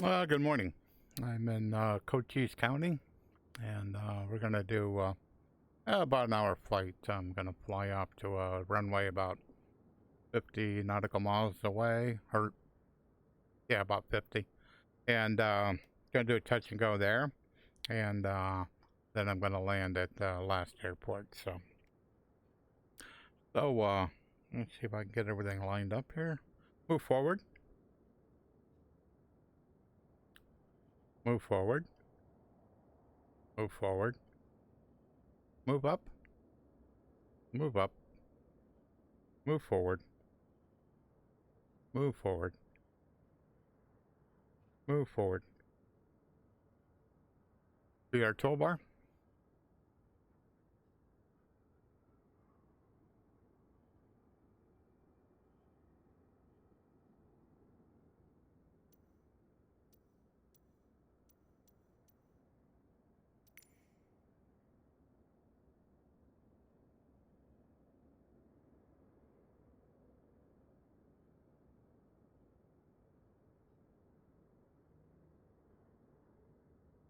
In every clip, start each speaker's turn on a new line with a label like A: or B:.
A: Good morning. I'm in Cochise County, and we're going to do about an hour flight. I'm going to fly up to a runway about 50 nautical miles away, or yeah, about 50. And going to do a touch and go there, and then I'm going to land at the last airport. So let's see if I can get everything lined up here. Move forward. Move forward. Move forward. Move up. Move up. Move forward. Move forward. Move forward. OVR toolbar.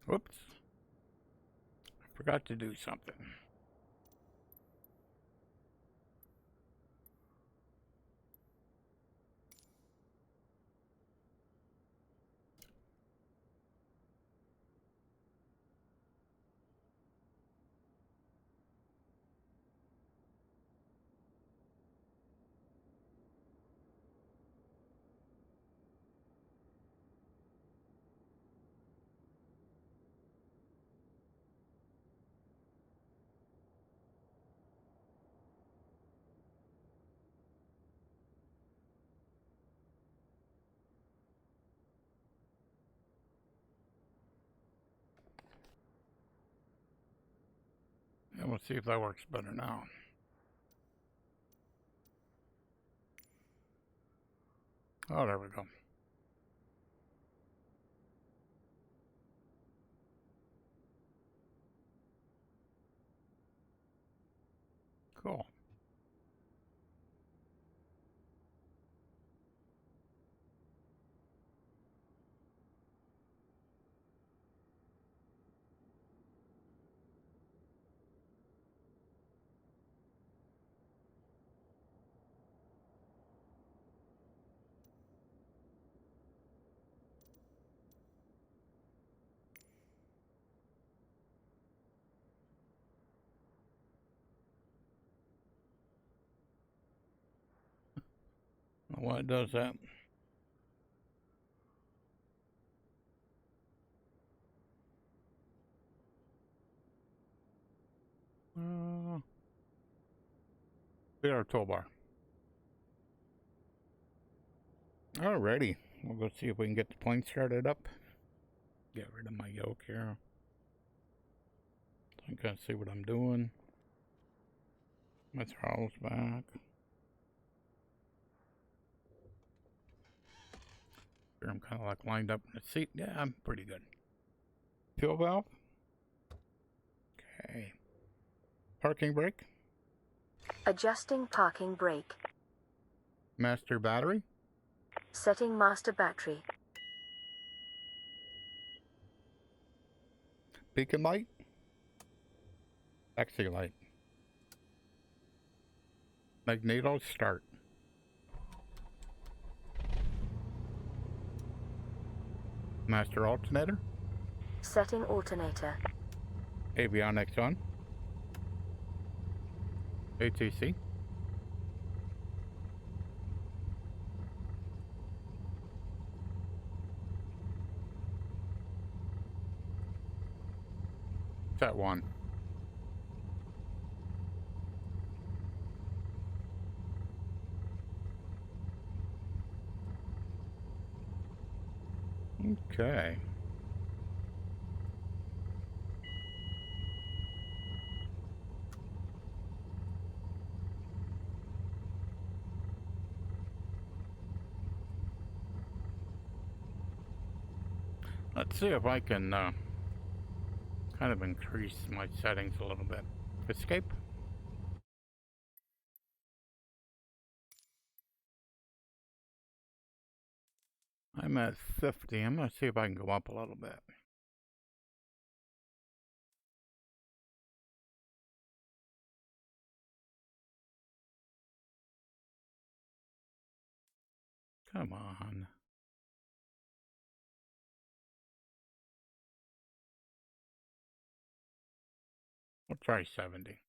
A: Whoops. I forgot to do something. And we'll see if that works better now. Oh, there we go. Cool. Why it does that? OVR toolbar. Alrighty. We'll go see if we can get the plane started up. Get rid of my yoke here. So I can see what I'm doing. My throttle's back. Here I'm kind of like lined up in the seat. Yeah, I'm pretty good. Fuel valve. Okay. Parking brake.
B: Adjusting parking brake.
A: Master battery.
B: Setting master battery.
A: Beacon light. Taxi light. Magneto start. Master alternator.
B: Setting alternator.
A: Avionics on. ATC. Set 1. Okay. Let's see if I can kind of increase my settings a little bit. Escape. I'm at 50. I'm going to see if I can go up a little bit. Come on. We'll try 70.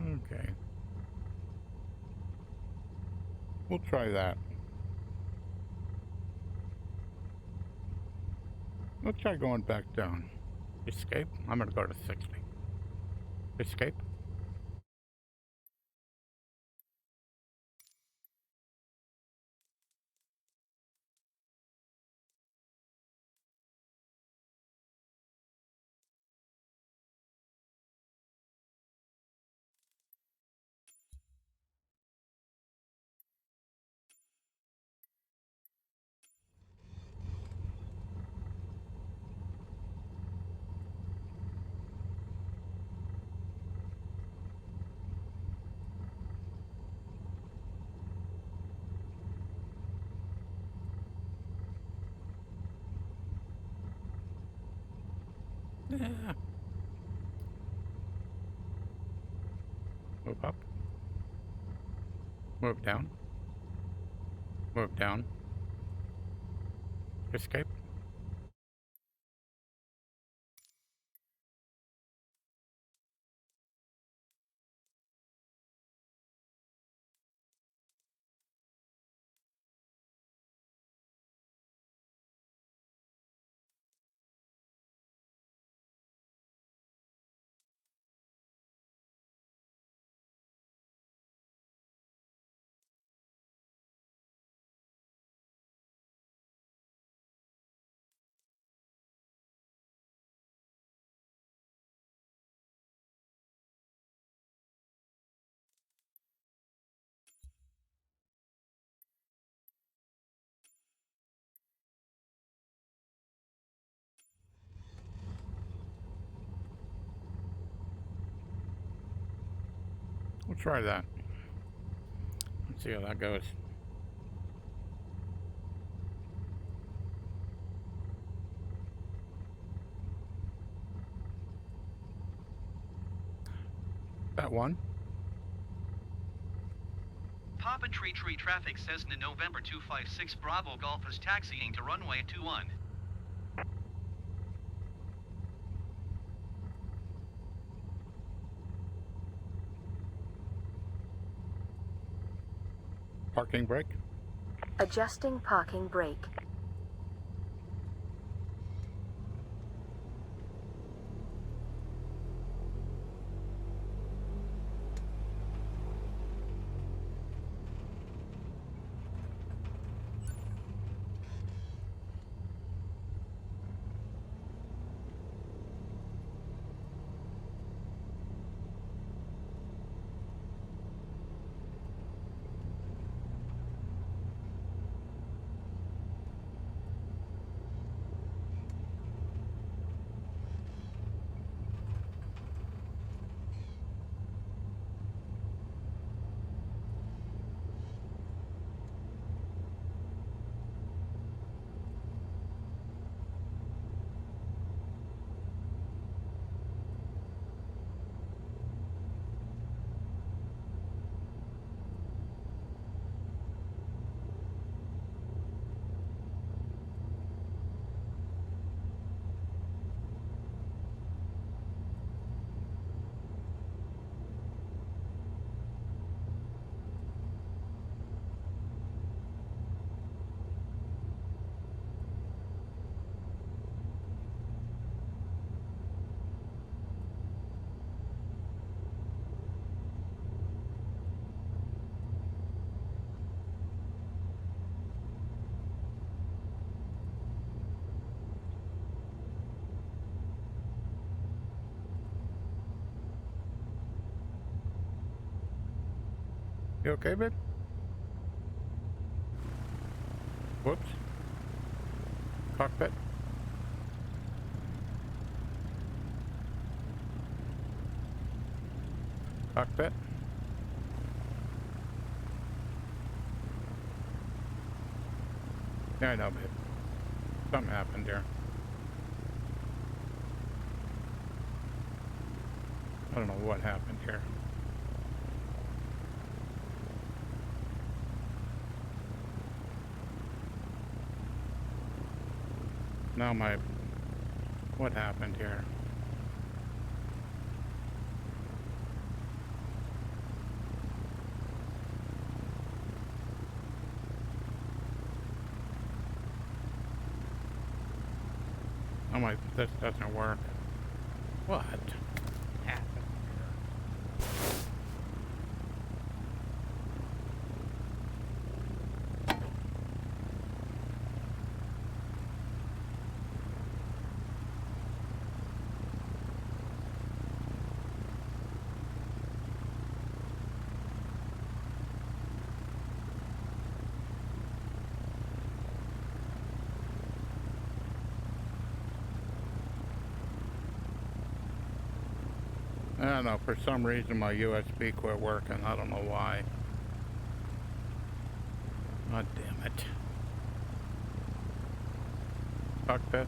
A: Okay. We'll try that. Let's try going back down. Escape. I'm going to go to 60. Escape. Yeah. Move up. Move down. Move down. Escape. We'll try that. Let's see how that goes. That one.
C: Papa Tree traffic says in November 256 Bravo Golf is taxiing to runway 21.
A: Parking brake.
B: Adjusting parking brake.
A: You okay, babe? Whoops. Cockpit. Cockpit. Yeah, I know, babe. Something happened here. I don't know what happened here. Now what happened here? This doesn't work. What happened here? I don't know, for some reason my USB quit working. I don't know why. God damn it. Cockpit.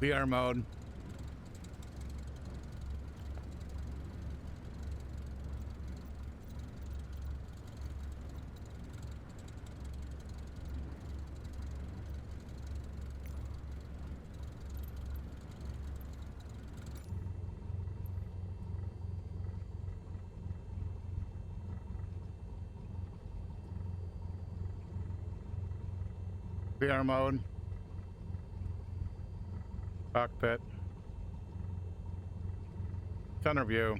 A: VR mode. VR mode. Cockpit. Center view.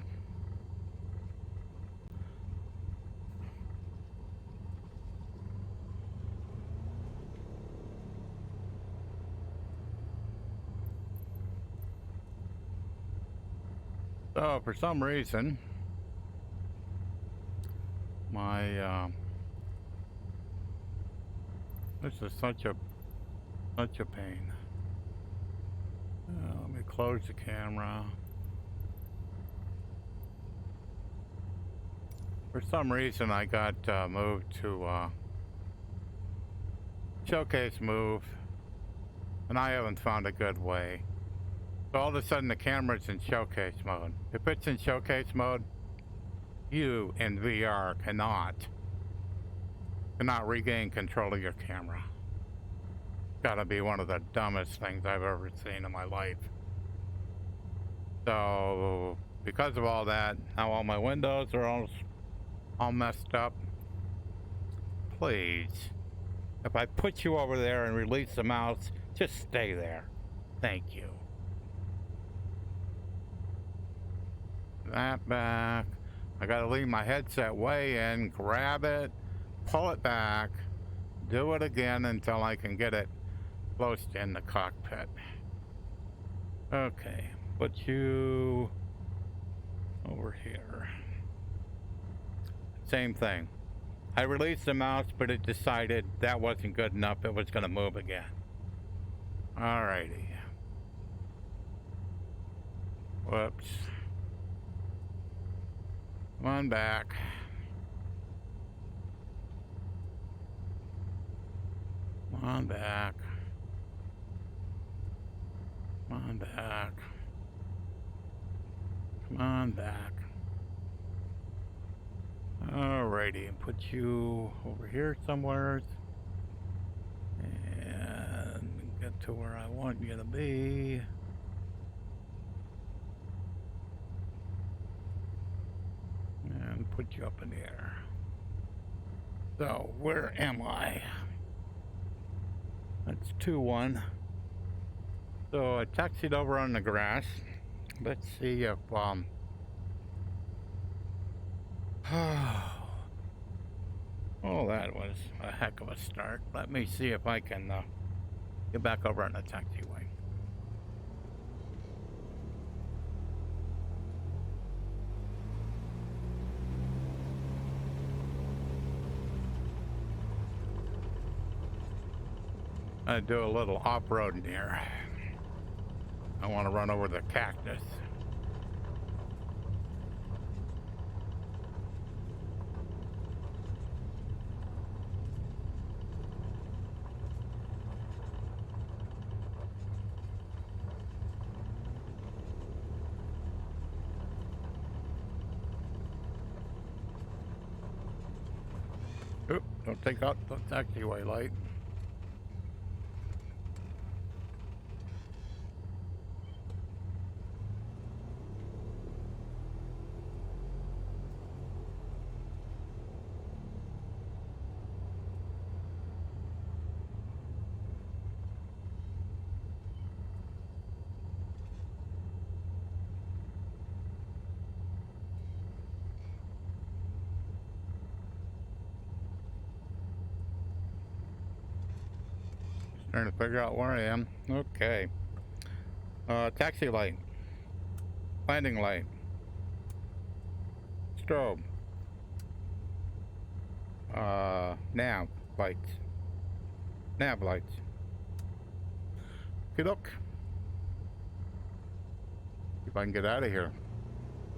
A: So for some reason, my this is such a pain. Let me close the camera. For some reason, I got moved to showcase move, and I haven't found a good way. So all of a sudden, the camera's in showcase mode. If it's in showcase mode, you in VR cannot regain control of your camera. Gotta be one of the dumbest things I've ever seen in my life. So because of all that, now all my windows are all messed up. Please, if I put you over there and release the mouse, just stay there. Thank you. That back. I gotta leave my headset way in, grab it, pull it back, do it again until I can get it close in the cockpit. Okay, put you over here. Same thing. I released the mouse, but it decided that wasn't good enough. It was gonna move again. Alrighty. Whoops. Come on back. Come on back. Come on back. Come on back. Alrighty, and put you over here somewhere. And get to where I want you to be. And put you up in the air. So, where am I? That's 2-1. So I taxied over on the grass. Let's see if oh, that was a heck of a start. Let me see if I can get back over on the taxiway. I do a little off-roading here. I want to run over the cactus. Oop, don't take out the taxiway light. Trying to figure out where I am. Okay. Taxi light. Landing light. Strobe. Nav lights. Nav lights. Okay, look. See if I can get out of here.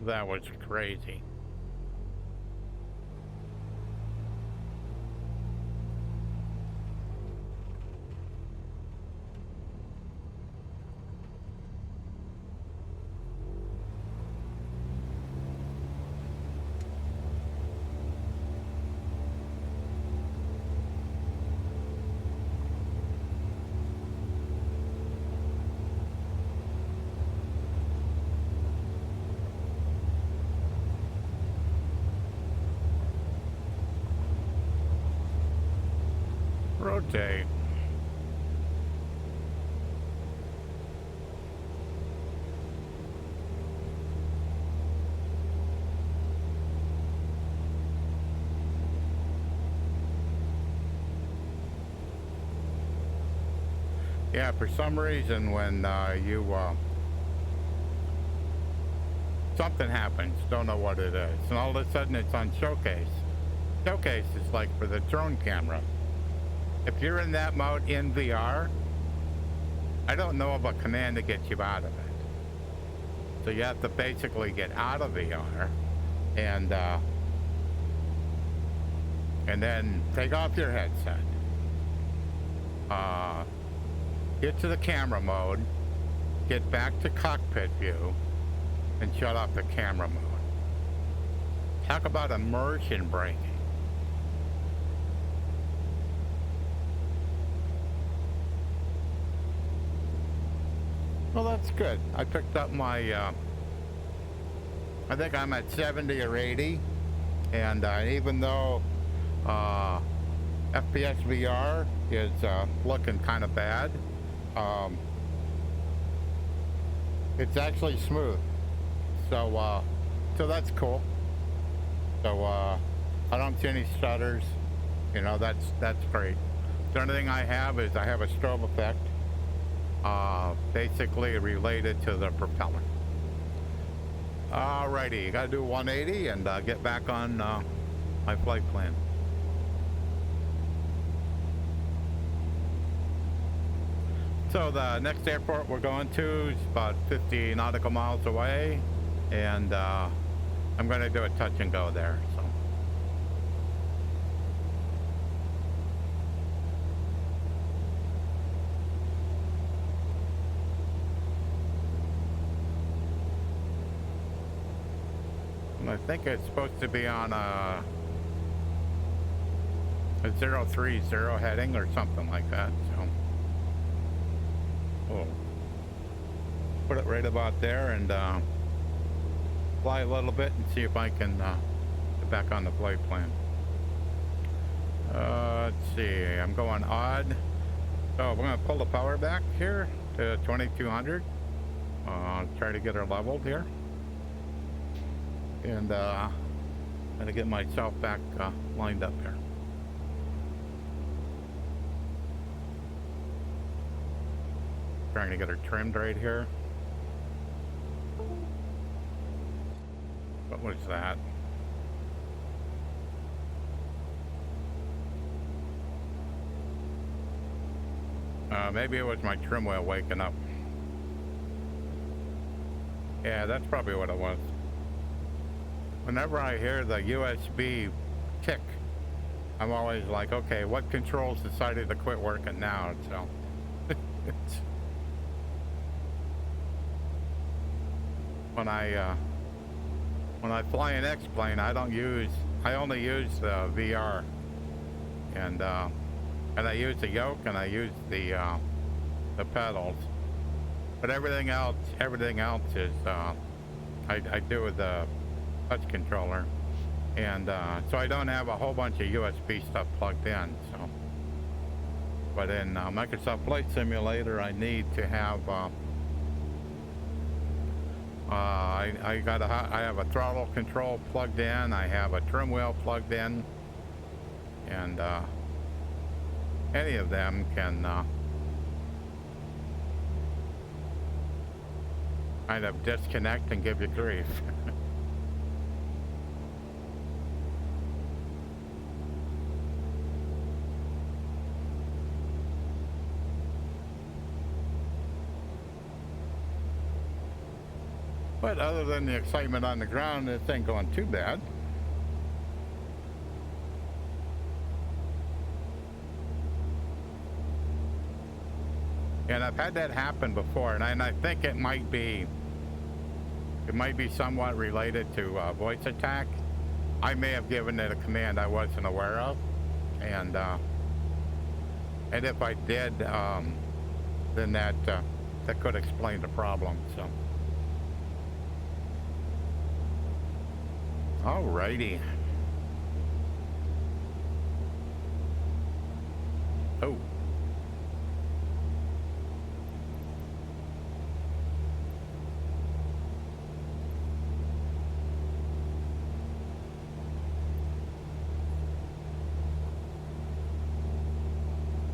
A: That was crazy. Rotate. Yeah, for some reason when something happens, don't know what it is, and all of a sudden it's on showcase. Showcase is like for the drone camera. If you're in that mode in VR, I don't know of a command to get you out of it. So you have to basically get out of VR and then take off your headset. Get to the camera mode, get back to cockpit view, and shut off the camera mode. Talk about immersion breaking. Well, that's good. I picked up my, I think I'm at 70 or 80, and even though FPS VR is looking kind of bad, it's actually smooth. So that's cool. So I don't see any stutters. You know, that's great. The only thing I have is I have a strobe effect. Basically related to the propeller. Alrighty, you gotta do 180 and get back on my flight plan. So the next airport we're going to is about 50 nautical miles away, and I'm gonna do a touch and go there. So. I think it's supposed to be on a 030 heading or something like that. So, oh, put it right about there and fly a little bit and see if I can get back on the flight plan. Let's see, I'm going odd. So we're gonna pull the power back here to 2200. Try to get her leveled here. And gonna get myself back lined up here. Trying to get her trimmed right here. What was that? Maybe it was my trim wheel waking up. Yeah, that's probably what it was. Whenever I hear the USB tick, I'm always like, okay, what controls decided to quit working now? So, when I fly an X-plane, I only use the VR, and I use the yoke and I use the pedals, but everything else is I do with the touch controller, and so I don't have a whole bunch of USB stuff plugged in. So, but in Microsoft Flight Simulator, I need to have I have a throttle control plugged in. I have a trim wheel plugged in, and any of them can kind of disconnect and give you grief. But other than the excitement on the ground, this ain't going too bad. And I've had that happen before, and I think it might be somewhat related to VoiceAttack. I may have given it a command I wasn't aware of, and if I did, then that could explain the problem. So, alrighty. Oh.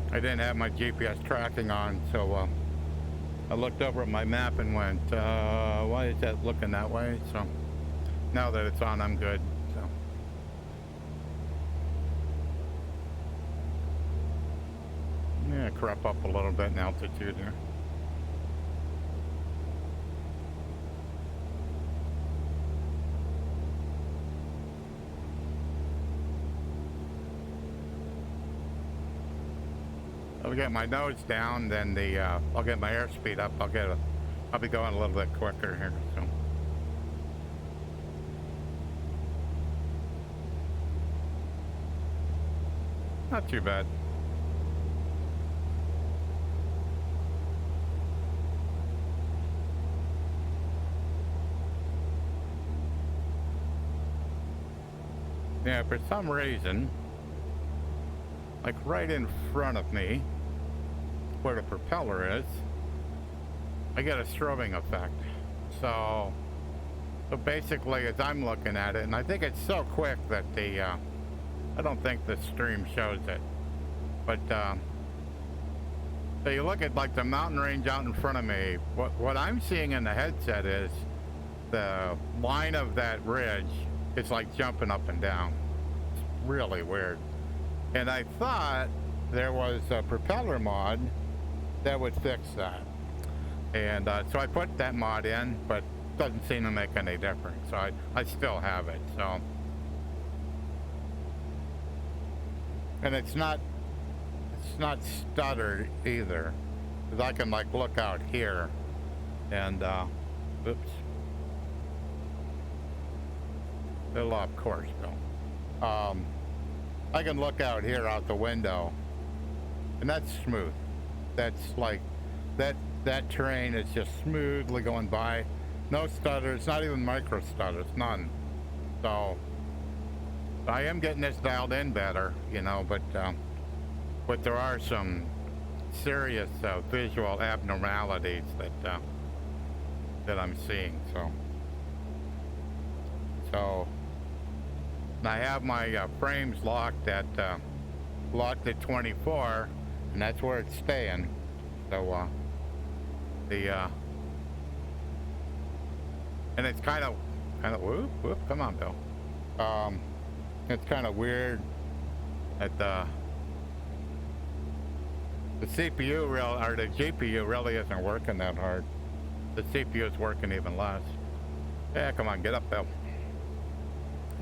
A: I didn't have my GPS tracking on, so I looked over at my map and went, why is that looking that way? So now that it's on, I'm good. So yeah, crop up a little bit in altitude here. I'll get my nose down, then I'll get my airspeed up. I'll be going a little bit quicker here. So. Not too bad. Yeah, for some reason, like right in front of me, where the propeller is, I get a strobing effect. So basically, as I'm looking at it, and I think it's so quick that I don't think the stream shows it. But so you look at like the mountain range out in front of me. What I'm seeing in the headset is the line of that ridge is like jumping up and down. It's really weird. And I thought there was a propeller mod that would fix that. And so I put that mod in, but it doesn't seem to make any difference. So I still have it. So, and it's not stuttered either, because I can like look out here and oops, little off course though. I can look out here out the window, and that's smooth. That's like that terrain is just smoothly going by. No stutters, not even micro stutters, none. So I am getting this dialed in better, you know, but there are some serious visual abnormalities that I'm seeing. So and I have my frames locked at 24, and that's where it's staying. So and it's kind of whoop, come on, Bill. It's kind of weird at The CPU or the GPU really isn't working that hard. The CPU is working even less. Yeah, come on, get up, Bill.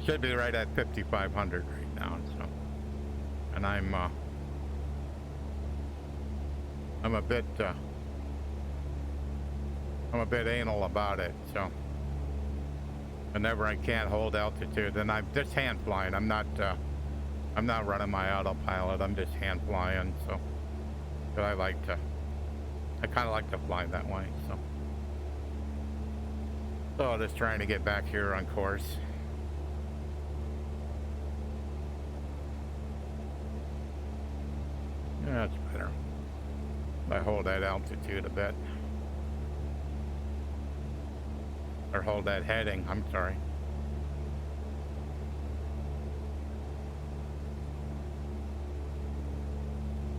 A: Should be right at 5,500 right now, so. And I'm a bit anal about it, so. Whenever I can't hold altitude, and I'm just hand flying. I'm not running my autopilot. I'm just hand flying, so. But I kind of like to fly that way, so. So just trying to get back here on course. Yeah, that's better. I hold that altitude a bit. Or hold that heading, I'm sorry.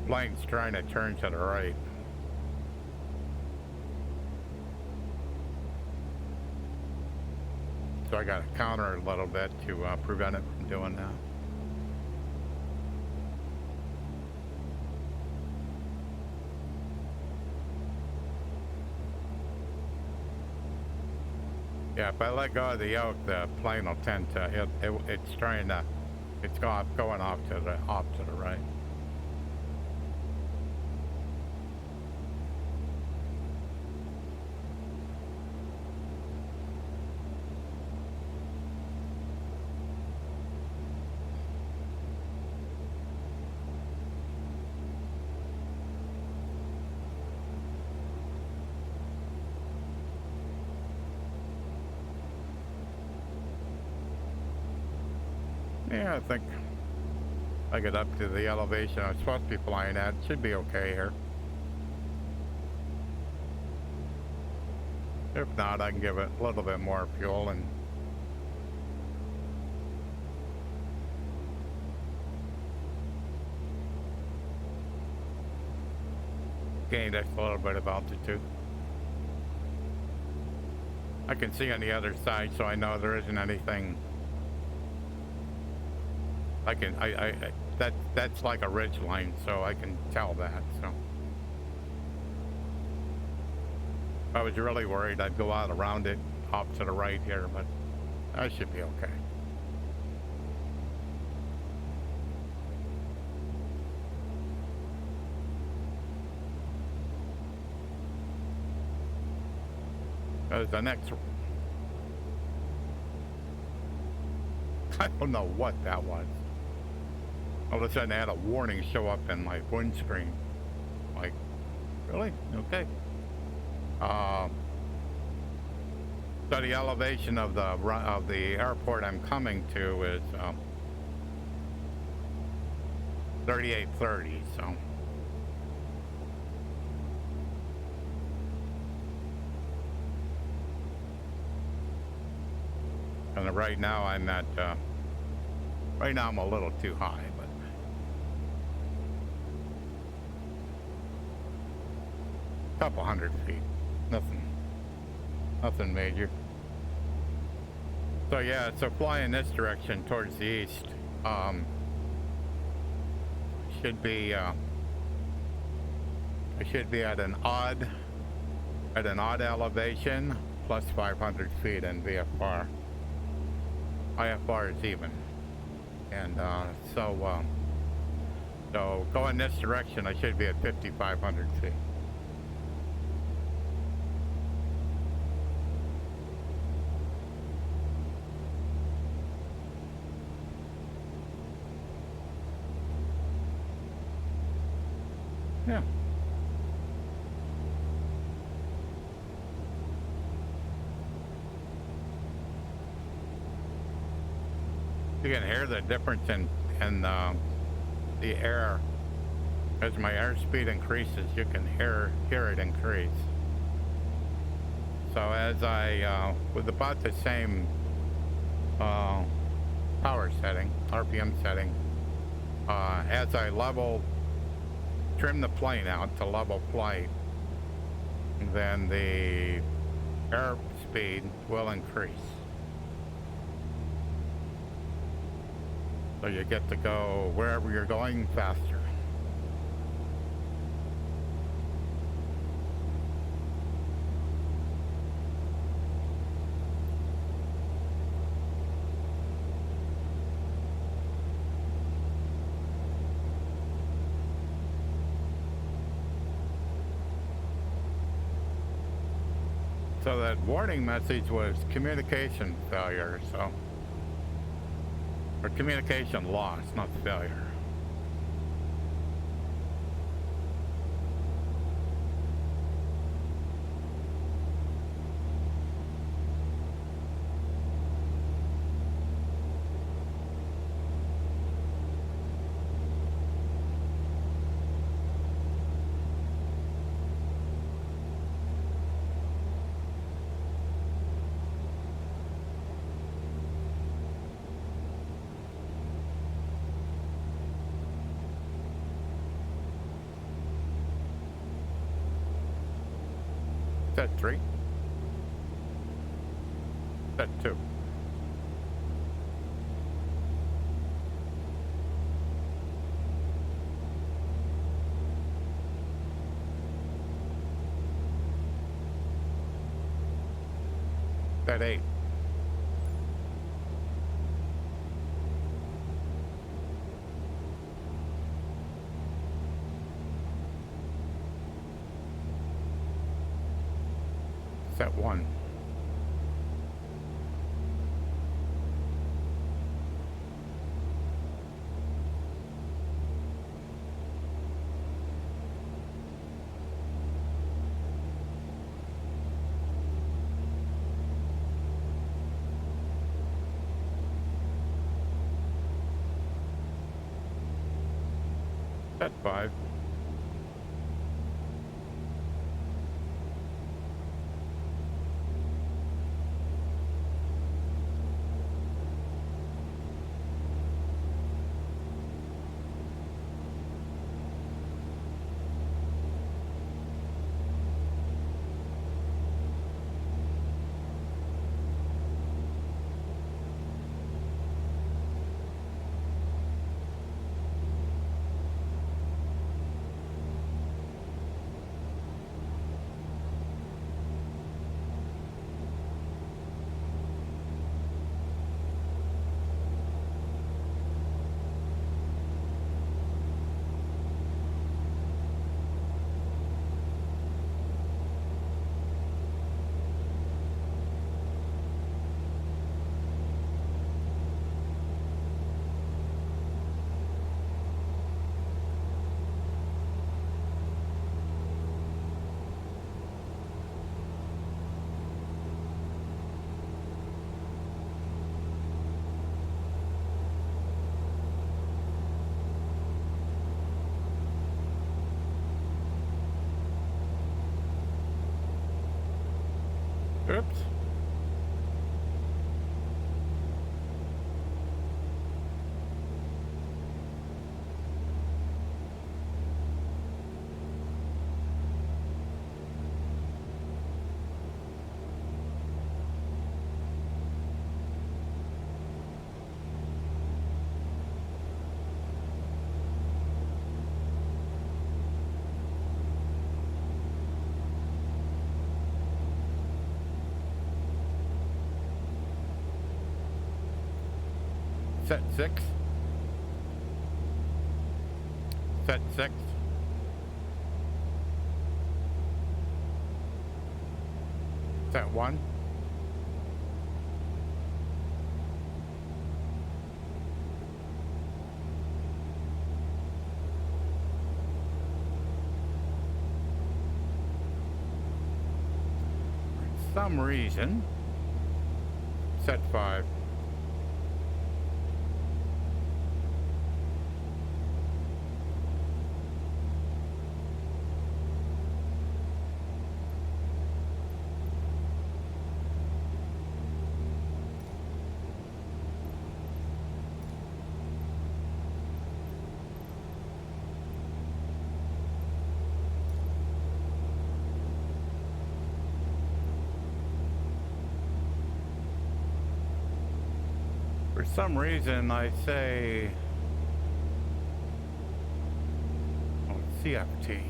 A: Plane's trying to turn to the right. So I got to counter a little bit to prevent it from doing that. Yeah, if I let go of the yoke, the plane will tend to, it's going off to the right. Yeah, I think I get up to the elevation I'm supposed to be flying at. Should be okay here. If not, I can give it a little bit more fuel and gain just a little bit of altitude. I can see on the other side, so I know there isn't anything. That's like a ridge line, so I can tell that, so. If I was really worried, I'd go out around it off to the right here, but I should be okay. The next, I don't know what that was. All of a sudden I had a warning show up in my windscreen. Like, really? Okay. So the elevation of the airport I'm coming to is 3830, so. And right now I'm at, right now I'm a little too high, but. Couple hundred feet, nothing major. So yeah, so flying this direction towards the east, should be I should be at an odd elevation plus 500 feet in VFR. IFR is even, and so going this direction, I should be at 5,500 feet. Yeah. You can hear the difference in the air. As my airspeed increases, you can hear it increase. So as I, with about the same power setting, RPM setting, as I trim the plane out to level flight, then the airspeed will increase. So you get to go wherever you're going faster. So that warning message was communication failure, so... Or communication loss, not failure. Set 3. Set 2. Set 8. Set 1. Set 5. Oops. Set 6. Set 6. Set 1. For some reason, set 5. For some reason, I say, oh, CFT.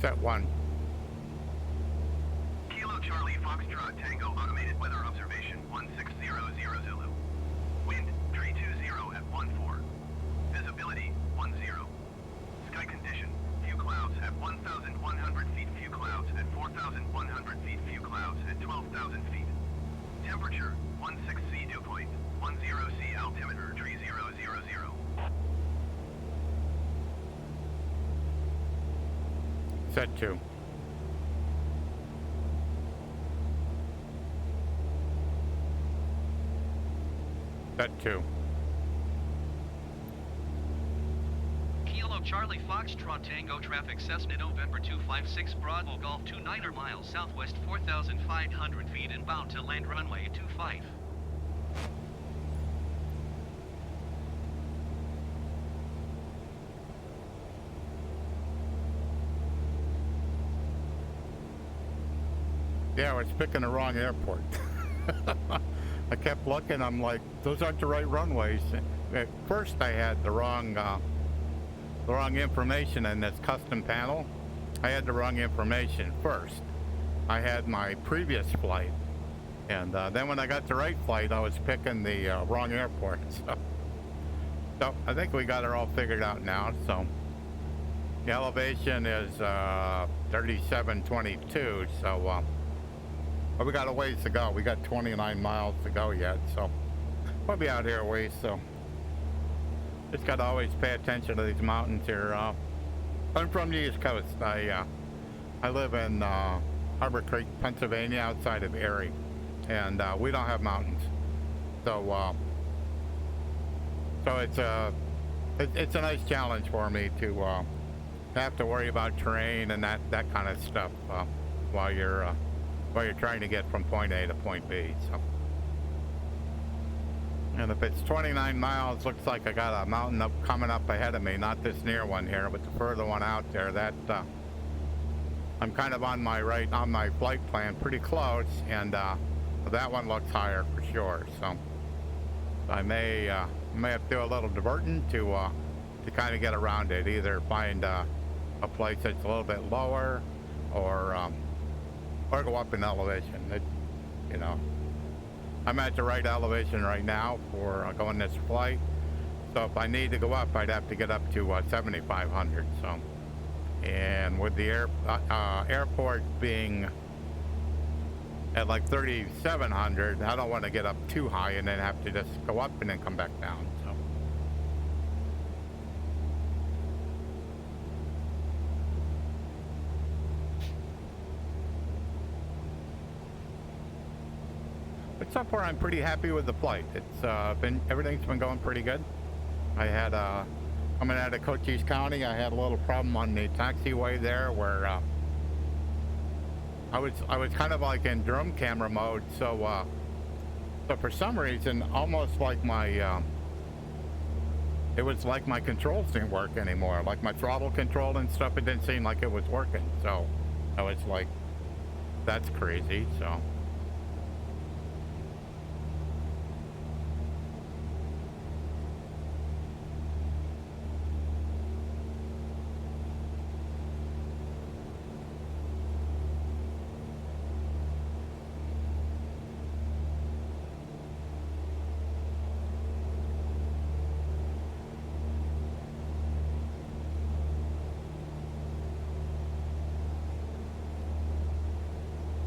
A: Set 1.
D: Kilo Charlie Foxtrot Tango Automated Weather Observation 1600 Zulu. Wind 320 at 14. Visibility 10. Sky condition, few clouds at 1,100 feet, few clouds at 4,100 feet, few clouds at 12,000 feet. Temperature 16 C dew point, 10 C altimeter 3000.
A: Set 2. Set 2.
C: Kilo Charlie Foxtrot Tango traffic Cessna November 256 Bravo Golf 29er miles southwest 4,500 feet inbound to land runway 25.
A: Yeah, I was picking the wrong airport. I kept looking, I'm like, those aren't the right runways. At first I had the wrong information in this custom panel. I had the wrong information first. I had my previous flight. And then when I got the right flight, I was picking the wrong airport. So I think we got it all figured out now. So the elevation is 3722. So but we got a ways to go. We got 29 miles to go yet. So we'll be out here a ways. So just got to always pay attention to these mountains here. I'm from the East Coast. I live in Harbor Creek, Pennsylvania, outside of Erie, and we don't have mountains. So it's a nice challenge for me to have to worry about terrain and that kind of stuff while you're trying to get from point A to point B. So. And if it's 29 miles, looks like I got a mountain coming up ahead of me, not this near one here, but the further one out there. That I'm kind of on my flight plan, pretty close, and that one looks higher for sure. So I may have to do a little diverting to kind of get around it. Either find a place that's a little bit lower, or go up in elevation. You know. I'm at the right elevation right now for going this flight. So if I need to go up, I'd have to get up to 7,500. So, and with the airport being at like 3,700, I don't want to get up too high and then have to just go up and then come back down. So. But so far, I'm pretty happy with the flight. It's everything's been going pretty good. I had coming out of Cochise County, I had a little problem on the taxiway there where I was kind of like in drone camera mode. So for some reason, almost like my it was like my controls didn't work anymore. Like my throttle control and stuff, it didn't seem like it was working. So I was like, that's crazy. So.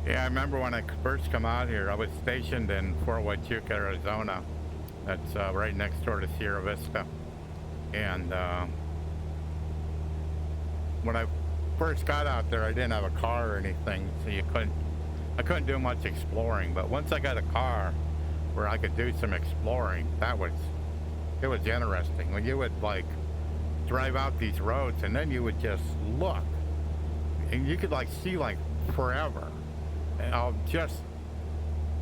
A: Yeah, I remember when I first come out here, I was stationed in Fort Huachuca, Arizona. That's right next door to Sierra Vista. And when I first got out there, I didn't have a car or anything, so I couldn't do much exploring. But once I got a car where I could do some exploring, it was interesting. When you would like drive out these roads and then you would just look, and you could like see like forever. Just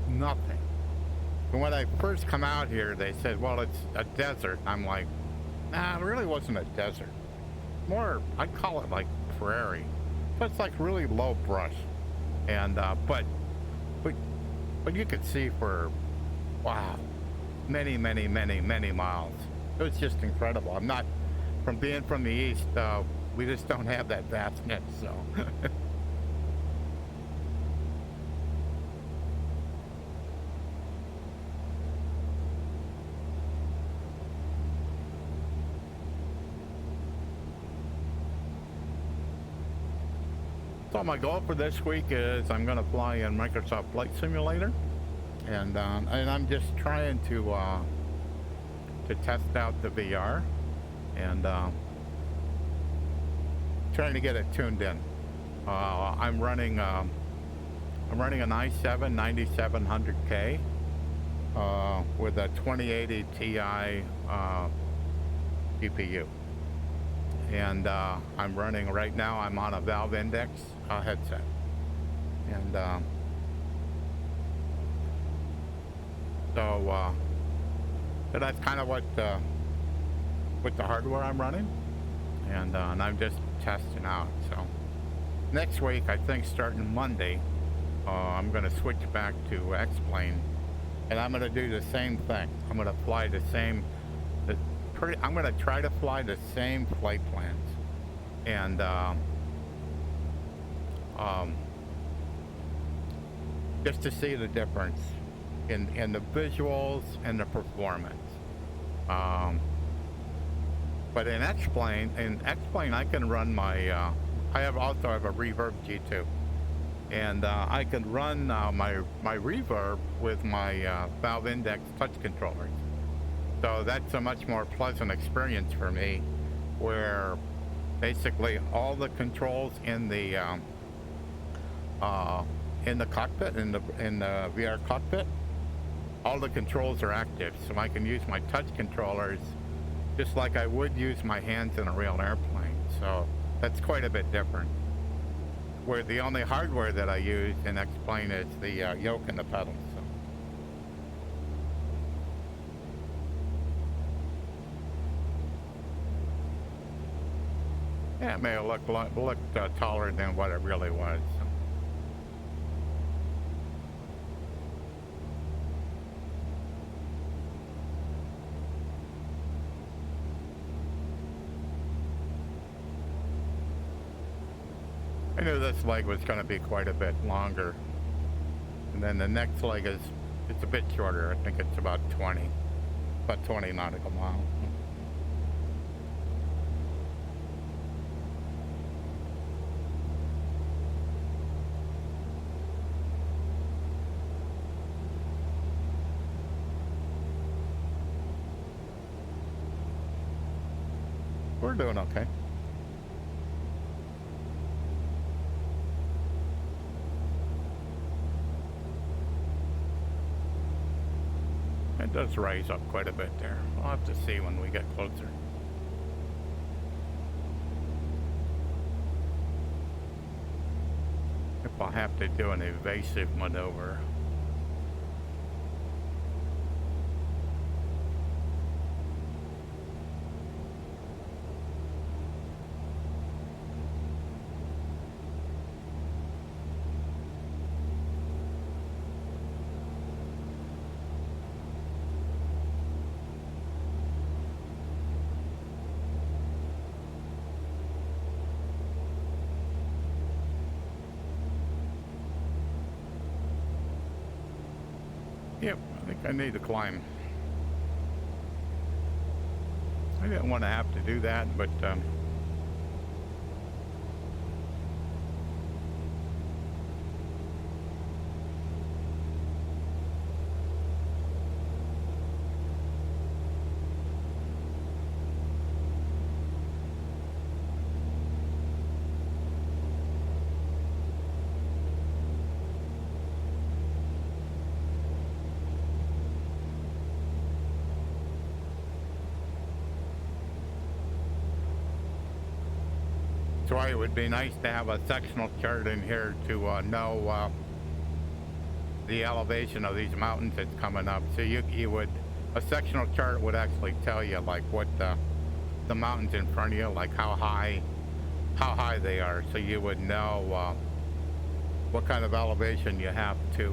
A: nothing. And when I first come out here, they said, well, it's a desert. I'm like, nah, it really wasn't a desert. More, I'd call it like prairie. But it's like really low brush. And, but you could see for, wow, many, many, many, many miles. It was just incredible. I'm not, from being from the east, We just don't have that vastness, so. So my goal for this week is I'm going to fly in Microsoft Flight Simulator, and I'm just trying to test out the VR, and trying to get it tuned in. I'm running an i7 9700K with a 2080 Ti GPU. And I'm running right now, I'm on a Valve Index headset. And so that's kind of what the hardware I'm running. And I'm just testing out. So next week, I think starting Monday, I'm going to switch back to X-Plane. And I'm going to do the same thing. I'm going to fly the same... I'm going to try to fly the same flight plans, and just to see the difference in the visuals and the performance. But in X-Plane, I can run my. I also have a Reverb G2, and I can run my Reverb with my Valve Index touch controllers. So that's a much more pleasant experience for me, where basically all the controls in the cockpit, in the VR cockpit, all the controls are active. So I can use my touch controllers just like I would use my hands in a real airplane. So that's quite a bit different. Where the only hardware that I use in X-Plane is the yoke and the pedals. Yeah, it may have looked taller than what it really was. So. I knew this leg was going to be quite a bit longer, and then the next leg it's a bit shorter. I think it's about 20 nautical miles. We're doing okay. It does rise up quite a bit there. We'll have to see when we get closer. If I'll have to do an evasive maneuver. Yep, I think I need to climb. I didn't want to have to do that, but so it would be nice to have a sectional chart in here to know the elevation of these mountains that's coming up. So you would, a sectional chart would actually tell you like what the mountains in front of you, like how high they are, so you would know what kind of elevation you have to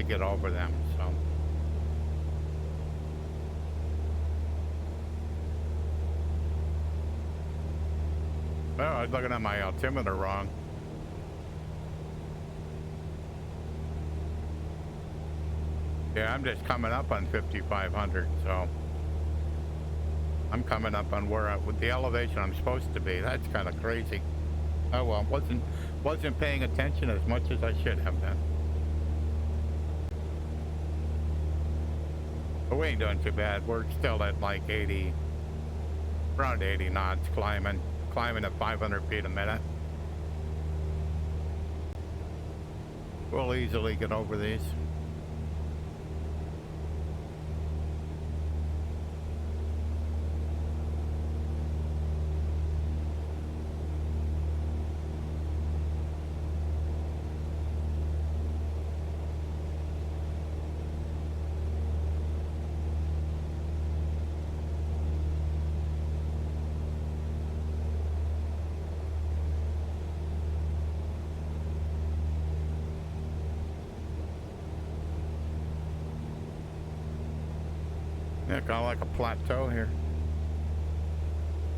A: get over them. So Oh, I was looking at my altimeter wrong. Yeah, I'm just coming up on 5,500, so I'm coming up on where with the elevation I'm supposed to be. That's kind of crazy. Oh well, wasn't paying attention as much as I should have been. But we ain't doing too bad. We're still at like 80, around 80 knots, climbing at 500 feet a minute. We'll easily get over these. Yeah, kind of like a plateau here,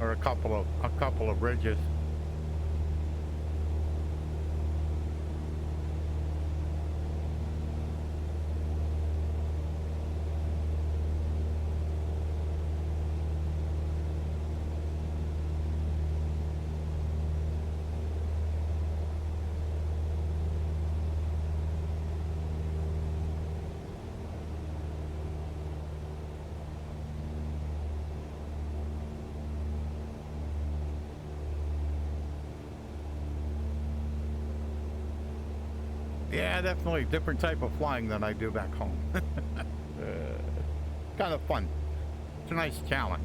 A: or a couple of ridges. Yeah, definitely different type of flying than I do back home. Kind of fun. It's a nice challenge.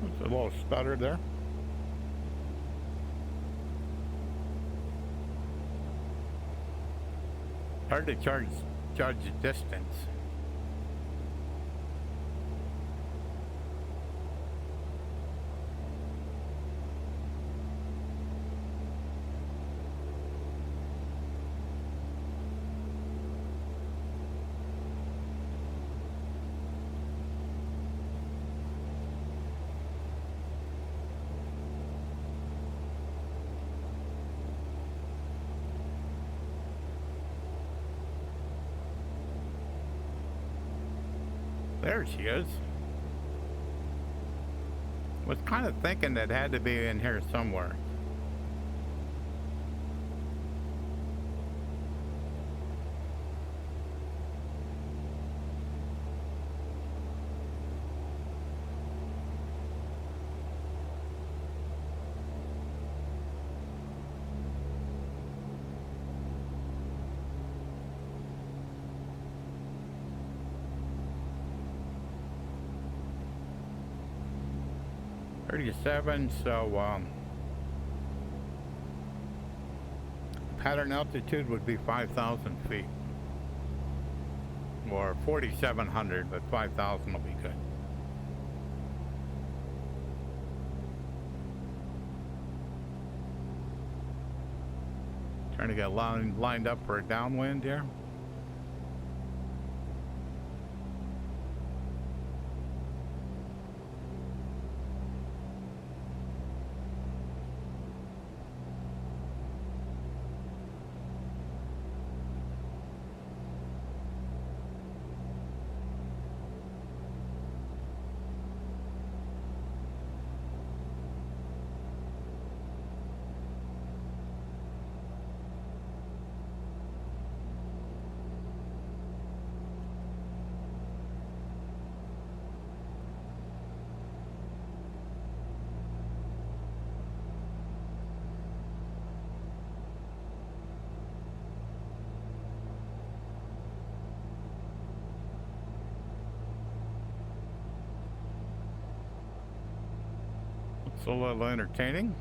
A: It's a little stutter there. Hard to judge distance. There she is. Was kind of thinking that had to be in here somewhere. .37, so pattern altitude would be 5,000 feet. Or 4,700, but 5,000 will be good. Trying to get lined up for a downwind here. It's a little entertaining.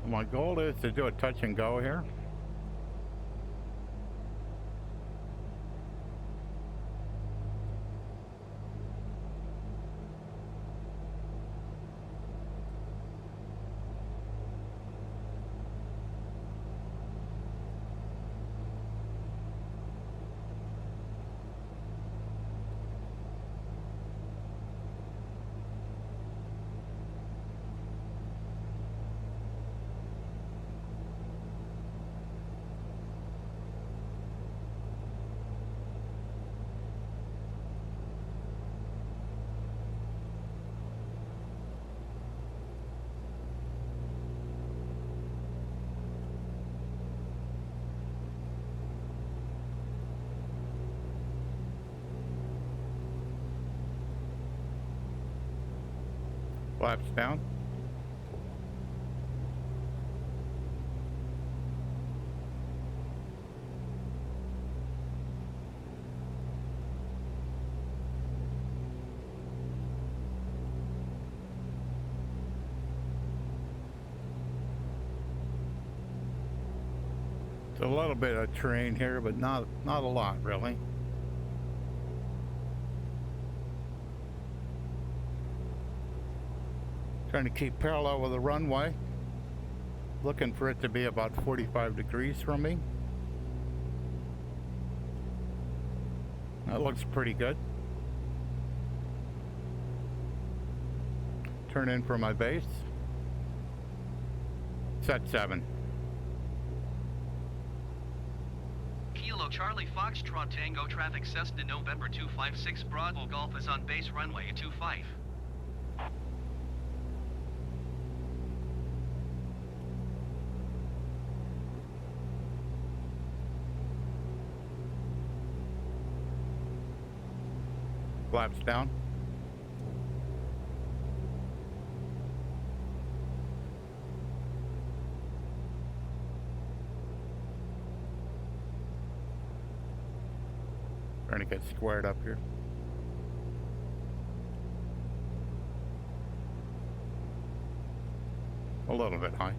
A: My goal is to do a touch and go here. Flaps down. It's a little bit of terrain here, but not a lot really. Trying to keep parallel with the runway. Looking for it to be about 45 degrees from me. That looks pretty good. Turn in for my base. Set 7.
C: Kilo Charlie Foxtrot Tango traffic Cessna November 256 Bravo Golf is on base runway 25.
A: Flaps down. Trying to get squared up here. A little bit high.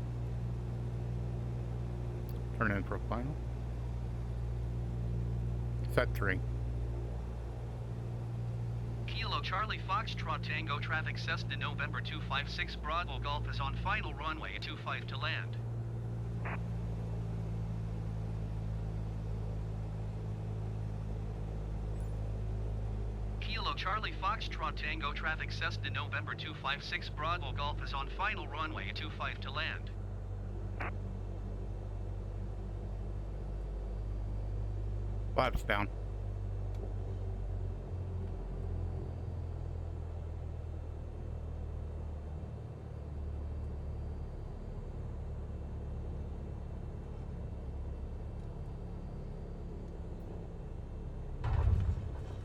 A: Turn in for a final. Set 3.
C: Kilo Charlie Foxtrot Tango traffic Cessna November 256 Bravo Golf is on final runway 25 to land. Kilo Charlie Foxtrot Tango traffic Cessna November 256 Bravo Golf is on final runway 25 to land.
A: Flaps down.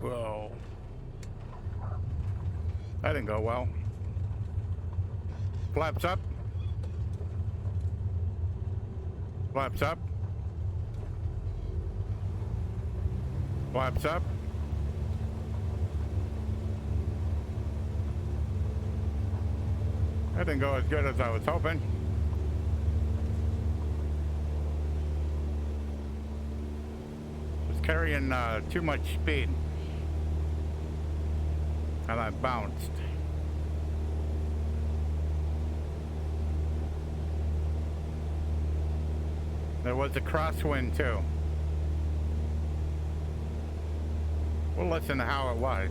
A: Whoa. That didn't go well. Flaps up. Flaps up. Flaps up. That didn't go as good as I was hoping. Was carrying too much speed. And I bounced. There was a crosswind too. We'll listen to how it was.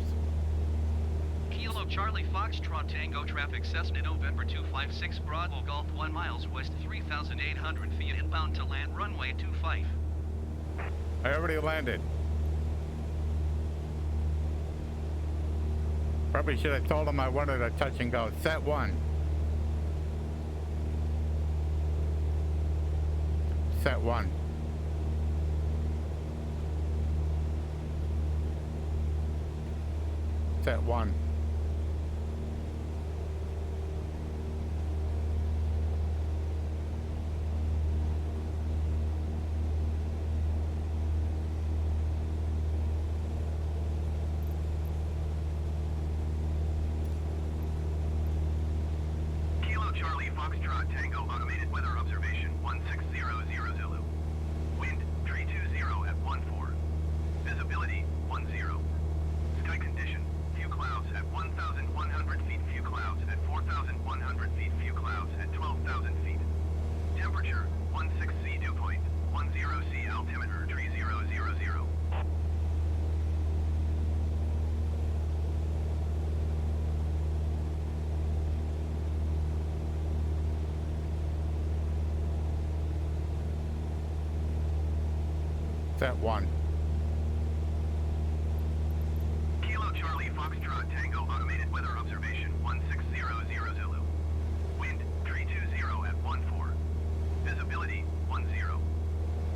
C: Kilo Charlie Foxtrot Tango traffic Cessna November 256 Bravo Golf 1 miles west 3,800 feet inbound to land runway 25.
A: I already landed. Probably should have told him I wanted a touch and go. Set 1. Set 1. Set 1.
D: Kilo Charlie Foxtrot Tango automated weather observation 1600 Zulu. Wind 320 at 14. Visibility 10. Sky condition few clouds at 1,100 feet, few clouds at 4,100 feet, few clouds at 12,000 feet. Temperature 16 C dew point, 10 C altimeter 3000.
A: Set 1.
D: Kilo Charlie Foxtrot Tango automated weather observation 1600 Zulu. Wind 320 at 14. Visibility 10.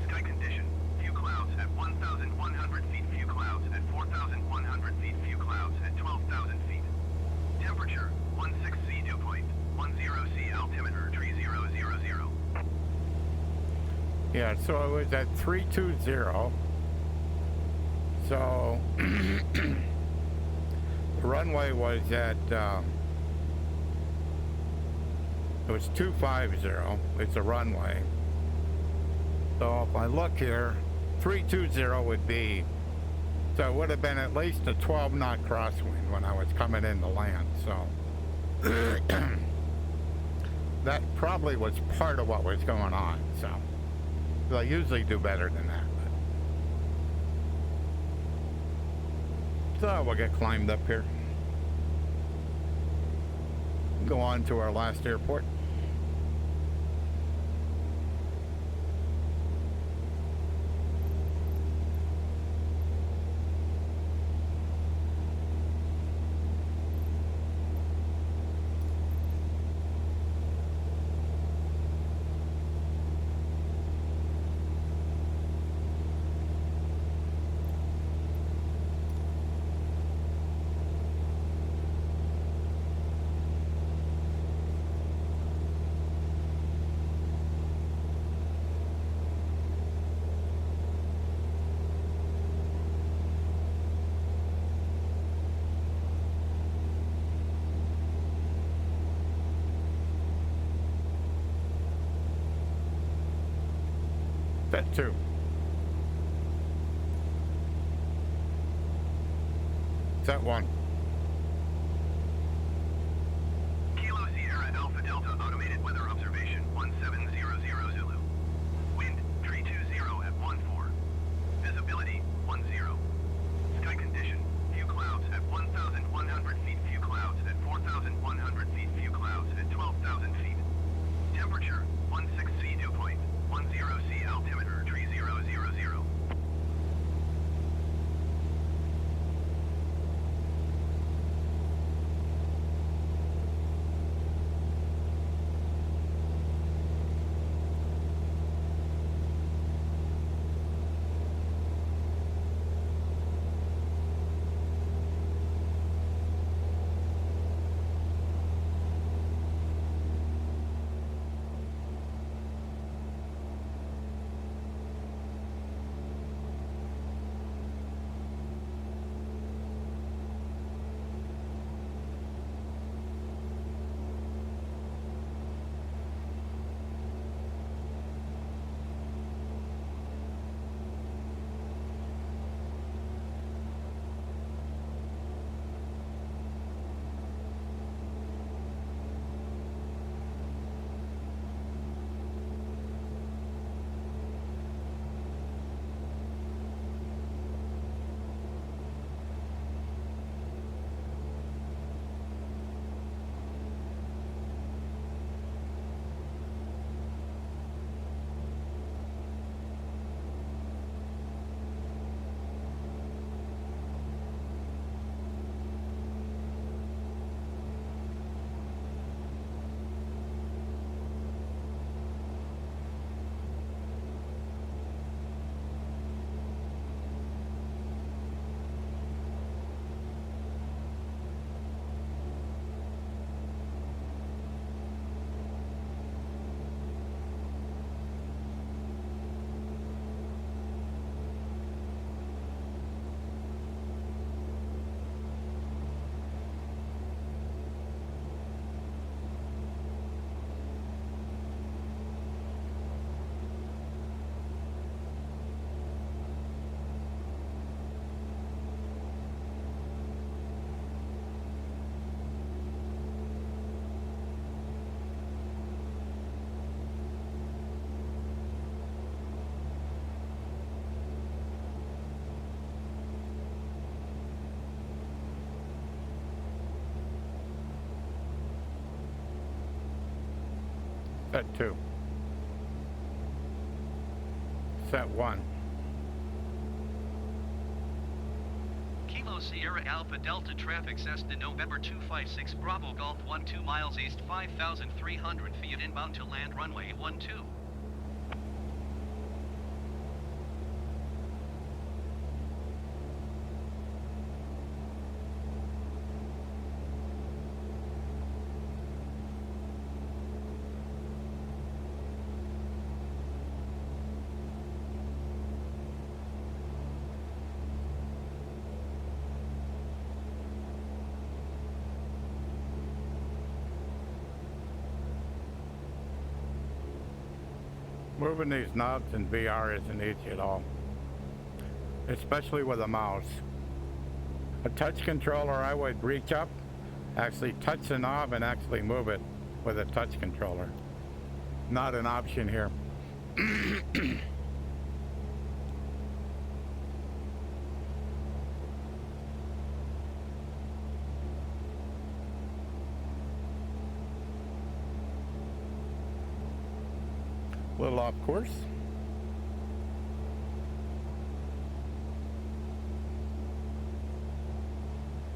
D: Sky condition few clouds at 1,100 feet, few clouds at 4,100 feet, few clouds at 12,000 feet. Temperature 16 C dew point, 10 C altimeter 3000.
A: Yeah, so it was at 320. So the runway was at it was 250. It's a runway. So if I look here, 320 would be, so it would have been at least a 12-knot crosswind when I was coming in to land. So that probably was part of what was going on. So I usually do better than that. So we'll get climbed up here. Go on to our last airport. Set 2. Set 1.
D: Kilo Sierra Alpha Delta automated weather observation 1700 Zulu. Wind 320 at 14. Visibility 10. Sky condition few clouds at 1,100 feet, few clouds at 4,100 feet, few clouds at 12,000 feet. Temperature 16 C dew point, 10 C altimeter 3000.
A: Set 2. Set 1.
C: Kilo Sierra Alpha Delta traffic Cessna November 256 Bravo Golf 12 miles east 5,300 feet inbound to land runway 12.
A: Moving these knobs in VR isn't easy at all, especially with a mouse. A touch controller, I would reach up, actually touch the knob and actually move it with a touch controller. Not an option here. Little off course.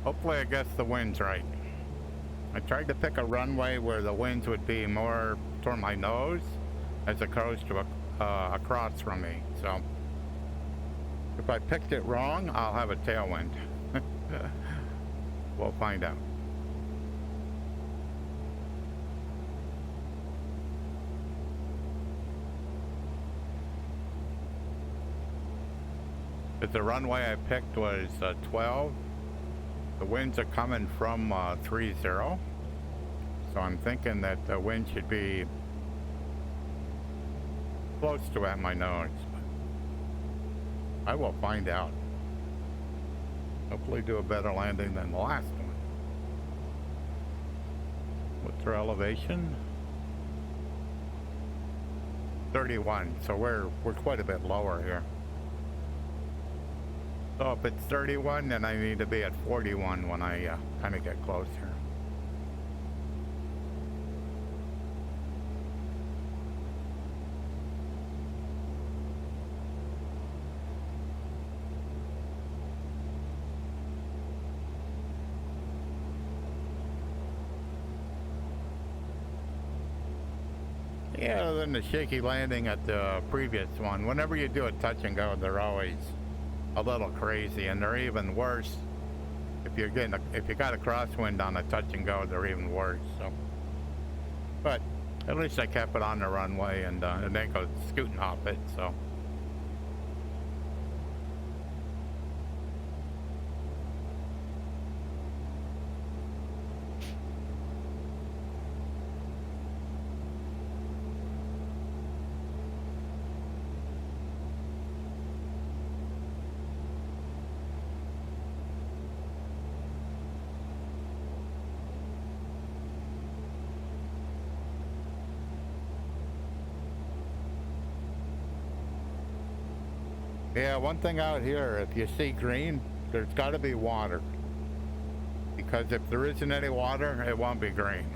A: Hopefully I guess the wind's right. I tried to pick a runway where the winds would be more toward my nose as opposed to across from me. So if I picked it wrong, I'll have a tailwind. We'll find out. But the runway I picked was 12. The winds are coming from 30. So I'm thinking that the wind should be close to at my nose. I will find out. Hopefully do a better landing than the last one. What's our elevation? 31, so we're quite a bit lower here. So if it's 31, then I need to be at 41 when I kind of get close here. Yeah, other than the shaky landing at the previous one, whenever you do a touch and go, they're always a little crazy, and they're even worse if you're getting if you got a crosswind on a touch and go. They're even worse. So, but at least I kept it on the runway and then go scooting off it. So. Yeah, one thing out here, if you see green, there's got to be water. Because if there isn't any water, it won't be green.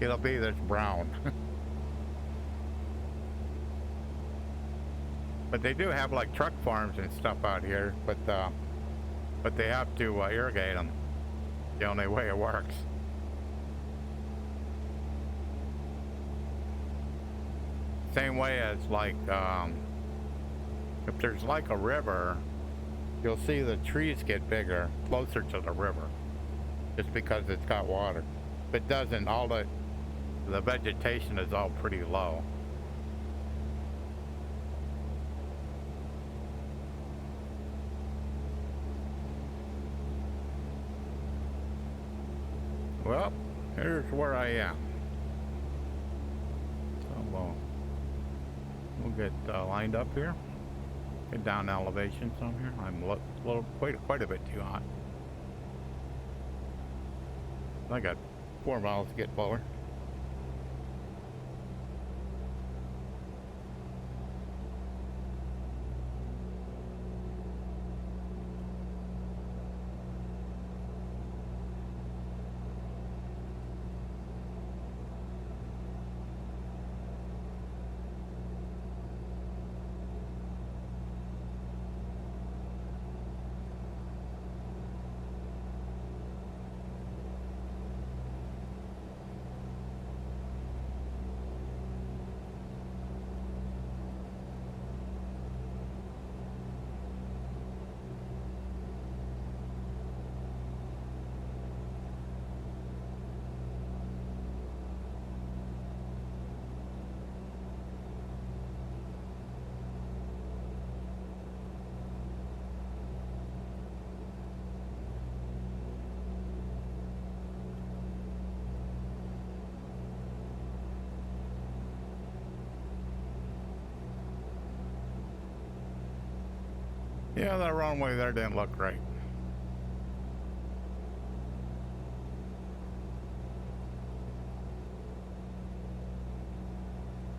A: It'll be this brown. But they do have like truck farms and stuff out here, but they have to irrigate them. The only way it works. Same way as like, if there's like a river, you'll see the trees get bigger closer to the river just because it's got water. If it doesn't, all the vegetation is all pretty low. Well, here's where I am. So we'll get lined up here. Get down elevation some here. I'm quite a bit too hot. I got 4 miles to get lower. Yeah, that runway there didn't look right.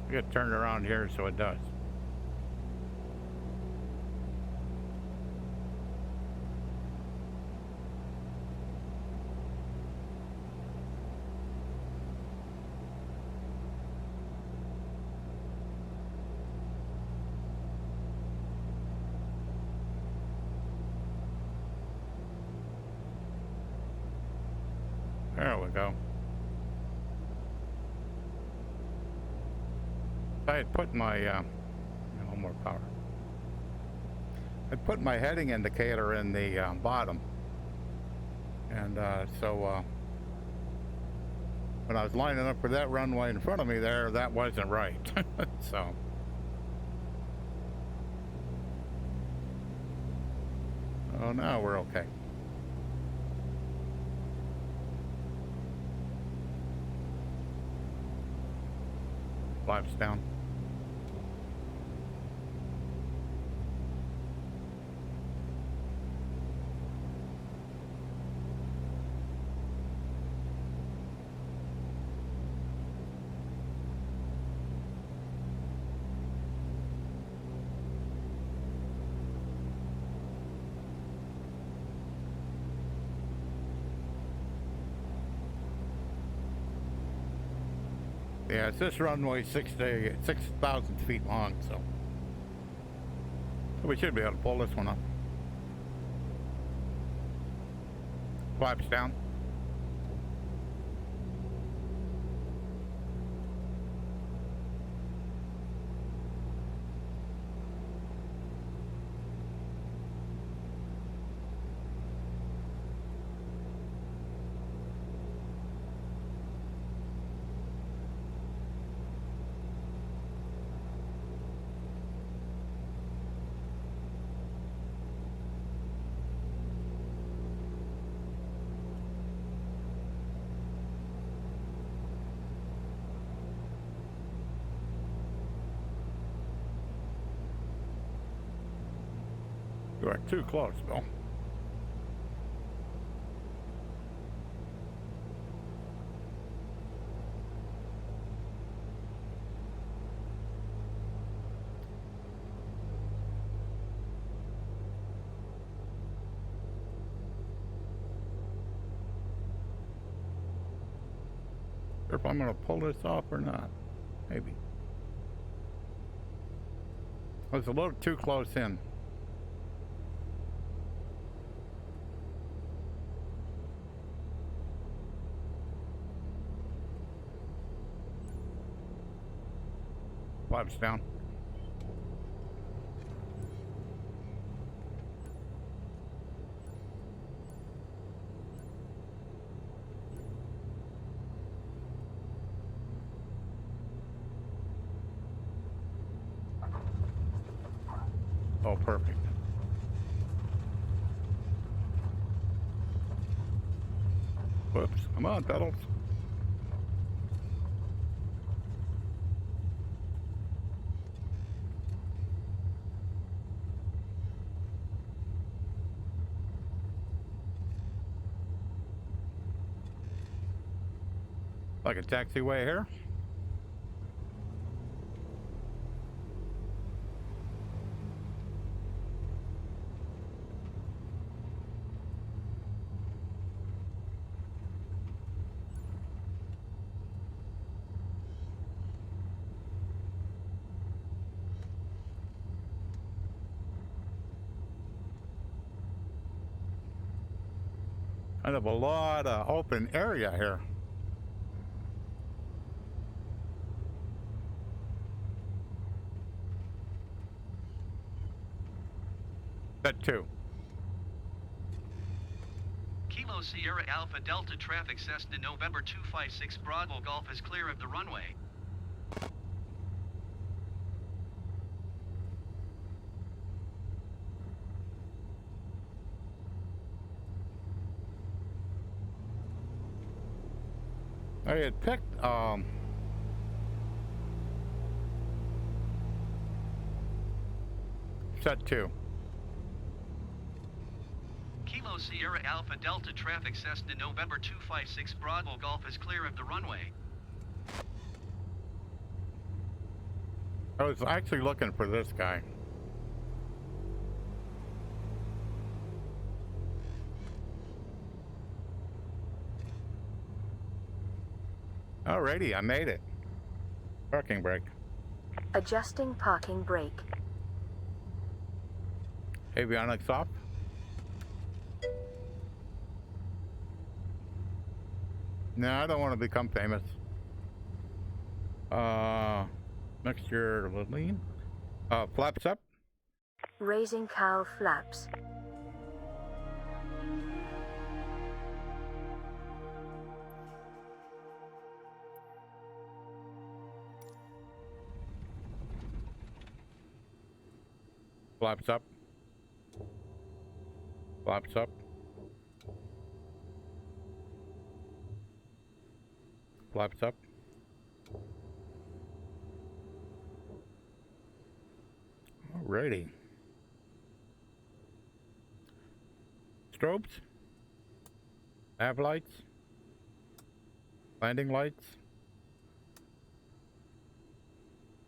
A: Get turned around here so it does. There we go. I had put my, a little more power. I put my heading indicator in the bottom. And so when I was lining up for that runway in front of me there, that wasn't right. So. Oh, now we're okay. Flaps down. Yeah, it's this runway 6,000 feet long, so we should be able to pull this one up. Flaps down. You are too close, Bill. Or if I'm going to pull this off or not. Maybe. I was a little too close in. Flaps down. Oh, perfect. Whoops. Come on, pedals. Like a taxiway here. Kind of a lot of open area here. Set 2.
C: Kilo Sierra Alpha Delta traffic Cessna November 256 Bravo Golf is clear of the runway.
A: I had picked set 2.
C: Kilo Sierra Alpha Delta traffic Cessna November 256 Bravo Golf is clear of the runway.
A: I was actually looking for this guy. Alrighty, I made it. Parking brake.
B: Adjusting parking brake.
A: Avionics off. No, I don't want to become famous. Mixture lean. Flaps up.
B: Raising cowl flaps.
A: Flaps up. Flaps up. Flaps up. Alrighty. Strobes. Nav lights. Landing lights.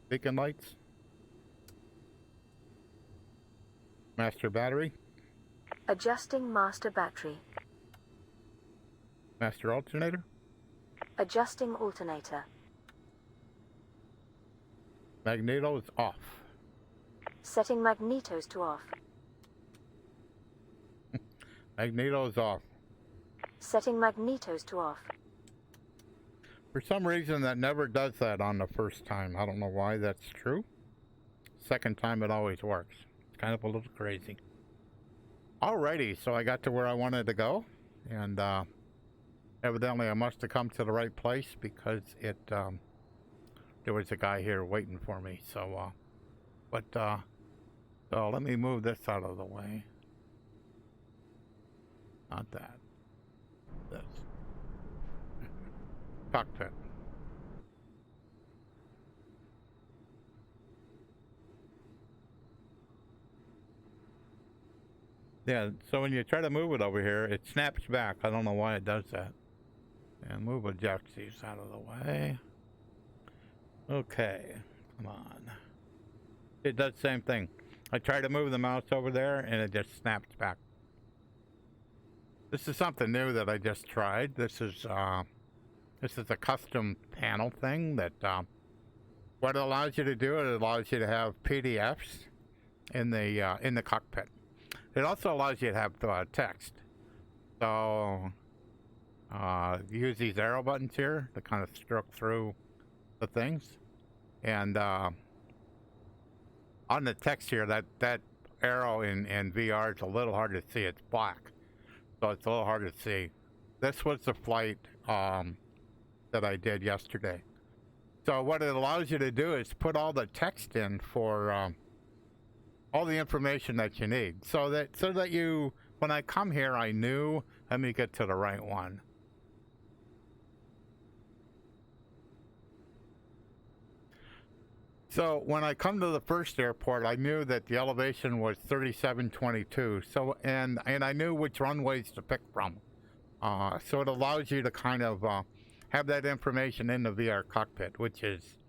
A: Beacon lights. Master battery.
B: Adjusting master battery.
A: Master alternator.
B: Adjusting alternator.
A: Magneto is off.
B: Setting magnetos to off.
A: Magneto is off.
B: Setting magnetos to off.
A: For some reason that never does that on the first time. I don't know why that's true. Second time it always works. It's kind of a little crazy. Alrighty, so I got to where I wanted to go, and evidently I must have come to the right place because it there was a guy here waiting for me. So so let me move this out of the way. Not that. This. Cockpit. Yeah, so when you try to move it over here, it snaps back. I don't know why it does that. And move ejectors out of the way. Okay, come on. It does the same thing. I try to move the mouse over there and it just snaps back. This is something new that I just tried. This is a custom panel thing that what it allows you to do, it allows you to have PDFs in the cockpit. It also allows you to have text. So use these arrow buttons here to kind of stroke through the things. And on the text here, that arrow in VR is a little hard to see. It's black, so it's a little hard to see. This was the flight that I did yesterday. So what it allows you to do is put all the text in for all the information that you need, so that you, when I come here, I knew, let me get to the right one. So when I come to the first airport, I knew that the elevation was 3722. So and I knew which runways to pick from. So it allows you to kind of have that information in the VR cockpit, which is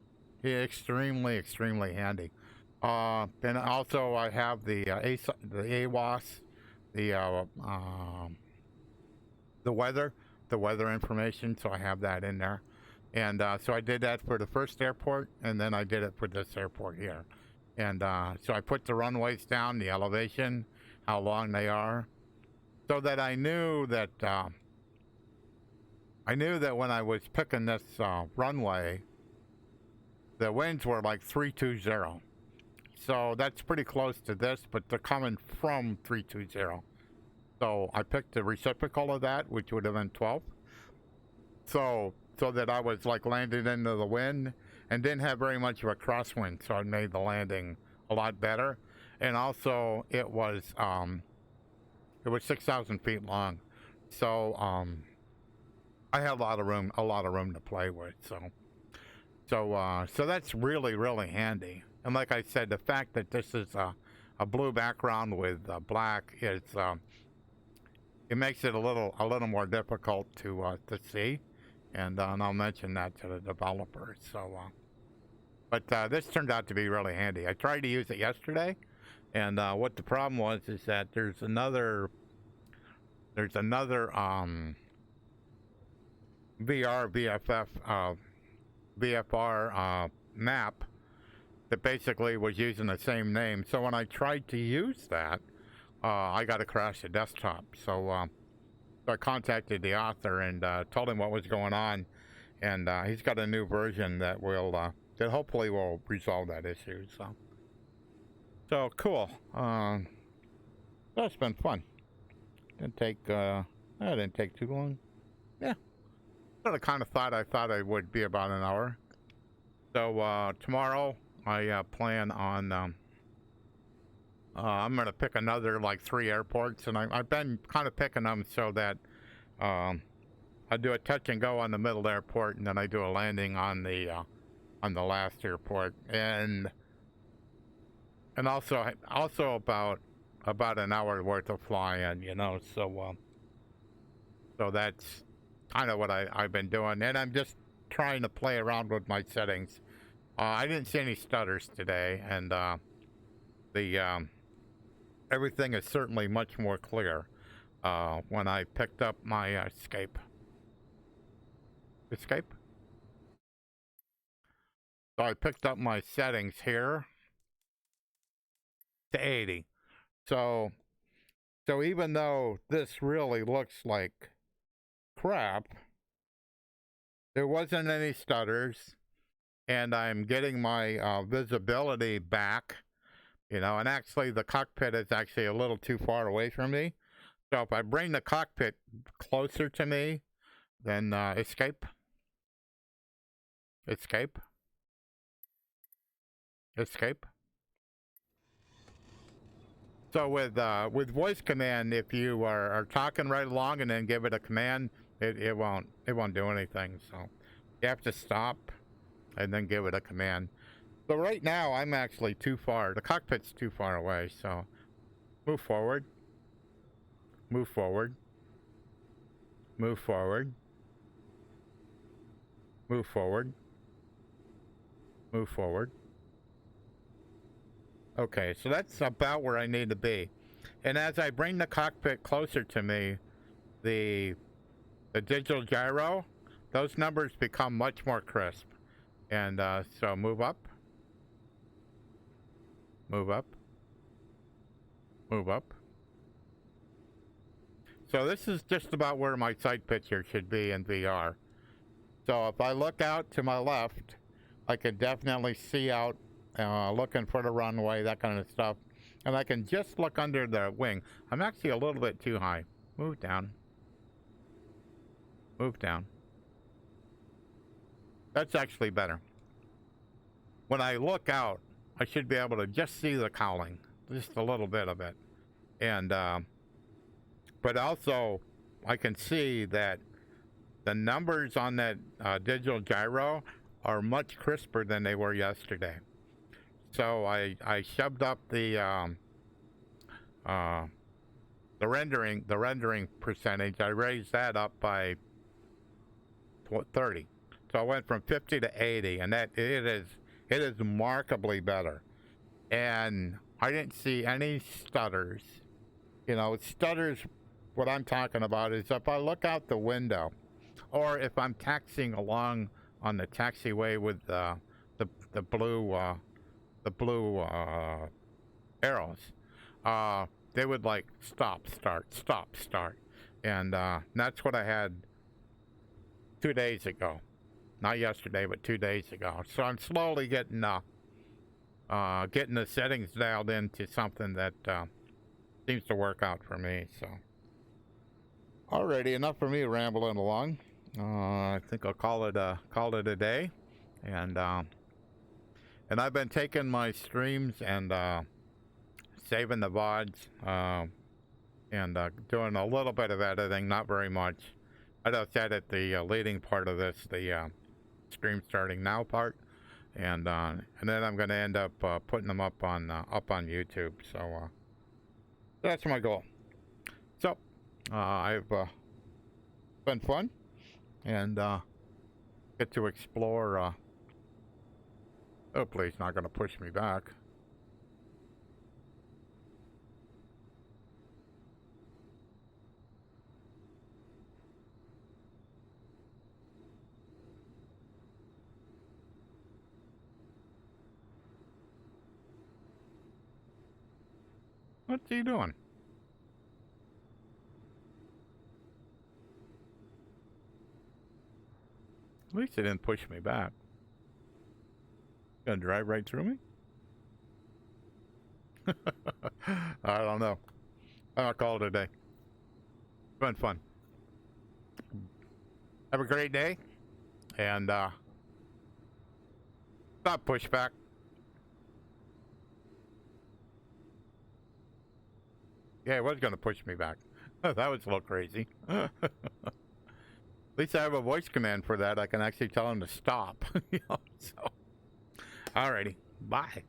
A: extremely, extremely handy. And also I have the AWAS, the weather information, so I have that in there. And so I did that for the first airport, and then I did it for this airport here. And so I put the runways down, the elevation, how long they are, so that I knew that when I was picking this runway, the winds were like 320. So that's pretty close to this, but they're coming from 320. So I picked the reciprocal of that, which would have been 12. So that I was like landing into the wind and didn't have very much of a crosswind, so it made the landing a lot better. And also it was 6,000 feet long, so I had a lot of room to play with. So that's really, really handy. And like I said, the fact that this is a blue background with black is it makes it a little more difficult to see, and I'll mention that to the developers. So, but this turned out to be really handy. I tried to use it yesterday, and what the problem was is that there's another VFR map that basically was using the same name. So when I tried to use that, I got to crash the desktop. So I contacted the author and told him what was going on, and he's got a new version that will that hopefully will resolve that issue. So cool. That's been fun. Didn't take too long. Yeah. I kind of thought I would be about an hour. So tomorrow I plan on I'm gonna pick another like 3 airports, and I've been kind of picking them so that I do a touch and go on the middle airport, and then I do a landing on the last airport, and also about an hour worth of flying, you know. So that's kind of what I've been doing, and I'm just trying to play around with my settings. I didn't see any stutters today, and everything is certainly much more clear when I picked up my escape. So I picked up my settings here to 80. So even though this really looks like crap, there wasn't any stutters, and I'm getting my visibility back, you know, and actually the cockpit is actually a little too far away from me. So if I bring the cockpit closer to me, then escape. So with voice command, if you are talking right along and then give it a command, it won't do anything. So you have to stop and then give it a command. So right now I'm actually too far. The cockpit's too far away. So move forward. Move forward. Move forward. Move forward. Move forward. Okay, so that's about where I need to be. And as I bring the cockpit closer to me, the digital gyro, those numbers become much more crisp. And so move up. Move up. Move up. So this is just about where my sight picture should be in VR. So if I look out to my left, I can definitely see out looking for the runway, that kind of stuff. And I can just look under the wing. I'm actually a little bit too high. Move down. Move down. That's actually better. When I look out, I should be able to just see the cowling, just a little bit of it. And but also I can see that the numbers on that digital gyro are much crisper than they were yesterday. So I shoved up the rendering percentage. I raised that up by 30. So I went from 50 to 80, and that it is markedly better. And I didn't see any stutters. You know, stutters, what I'm talking about is if I look out the window, or if I'm taxiing along on the taxiway with the blue arrows, they would like stop, start, and that's what I had 2 days ago, not yesterday, but 2 days ago. So I'm slowly getting the settings dialed into something that seems to work out for me. So, alrighty, enough for me rambling along. I think I'll call it a day, and I've been taking my streams and saving the VODs and doing a little bit of editing, not very much. I just edit the leading part of this, the stream starting now part, and then I'm going to end up putting them up on YouTube. So that's my goal. So I've been fun and get to explore. Hopefully, it's not going to push me back. What's he doing? At least it didn't push me back. Gonna drive right through me? I don't know. I'll call it a day. Been fun. Have a great day. And not pushback. Yeah, it was gonna push me back. That was a little crazy. At least I have a voice command for that. I can actually tell him to stop. You know, so. Alrighty. Bye.